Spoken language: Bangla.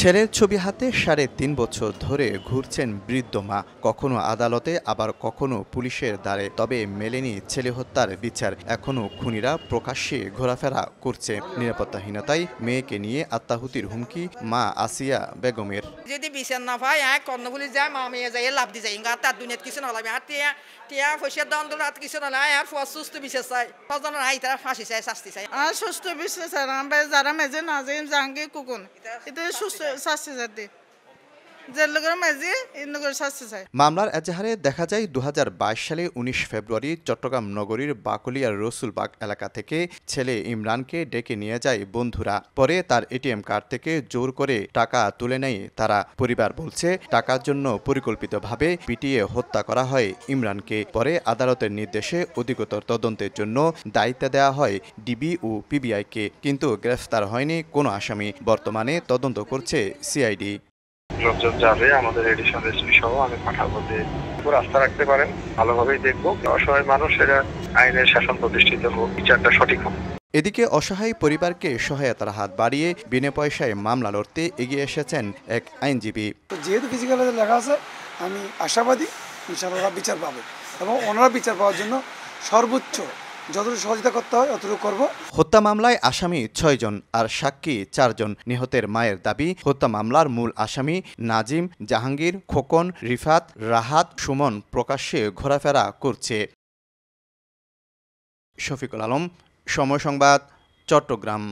ছেলের ছবি হাতে ৩.৫ বছর ধরে ঘুরছেন বৃদ্ধ মা, কখনো আদালতে আবার কখনো পুলিশের দ্বারে। তবে মেলেনি ছেলে হত্যার বিচার। এখনো খুনিরা প্রকাশ্যে ঘোরাফেরা করছে। নিরাপত্তাহীনতায় মেয়েকে নিয়ে আত্মাহুতির হুমকি মা আসিয়া বেগমের। যদি বিচার না পায় কর্ণফুলি যায় মা মেয়ে যাই লাভ দি যায় তার দুনিয়াত কিছু নলাবে আর টিয়া পয়সার দণ্ড রাত কিছু নলায় আর সুস্থ বিচার চাই তজন আই তারা ফাঁসি চাই শাস্তি চাই আর সুস্থ বিচার চাই আমরা যারা মেজে না যাই জাহাঙ্গীর কুকুন এটা সুস্থ শাস্তি যাতে মামলার এজাহারে দেখা যায় ২০২২ সালে ১৯ ফেব্রুয়ারি চট্টগ্রাম নগরীর বাকলিয়ার রসুলবাগ এলাকা থেকে ছেলে ইমরানকে ডেকে নিয়ে যায় বন্ধুরা। পরে তার এটিএম কার্ড থেকে জোর করে টাকা তুলে নেয় তারা। পরিবার বলছে, টাকার জন্য পরিকল্পিতভাবে পিটিয়ে হত্যা করা হয় ইমরানকে। পরে আদালতের নির্দেশে অধিকতর তদন্তের জন্য দায়িত্ব দেওয়া হয় ডিবি ও পিবিআইকে, কিন্তু গ্রেফতার হয়নি কোনো আসামি। বর্তমানে তদন্ত করছে সিআইডি। লোকজন যাবে, আমাদের এডিশন রেসিপি সহ আমি পাঠাবো, যে আস্থা রাখতে পারেন, ভালোভাবেই দেখবো। অসহায় মানুষেরা আইনের শাসন প্রতিষ্ঠিত হোক, বিচারটা সঠিক হোক। এদিকে অসহায় পরিবারকে সহায়তার হাত বাড়িয়ে বিনা পয়সায় মামলা লড়তে এগিয়ে এসেছেন এক আইনজীবী। যেহেতু ফিজিক্যালে লেখা আছে, আমি আশাবাদী ইনশাআল্লাহ বিচার পাবে এবং ওনারা বিচার পাওয়ার জন্য সর্বোচ্চ যতটুকু সহযোগিতা করতে হয় অতটুকু করব। হত্যা মামলায় আসামি ৬ জন আর সাক্ষী ৪ জন। নিহতের মায়ের দাবি, হত্যা মামলার মূল আসামি নাজিম, জাহাঙ্গীর, খোকন, রিফাত, রাহাত, সুমন প্রকাশ্যে ঘোরাফেরা করছে। শফিকুল আলম, সময় সংবাদ, চট্টগ্রাম।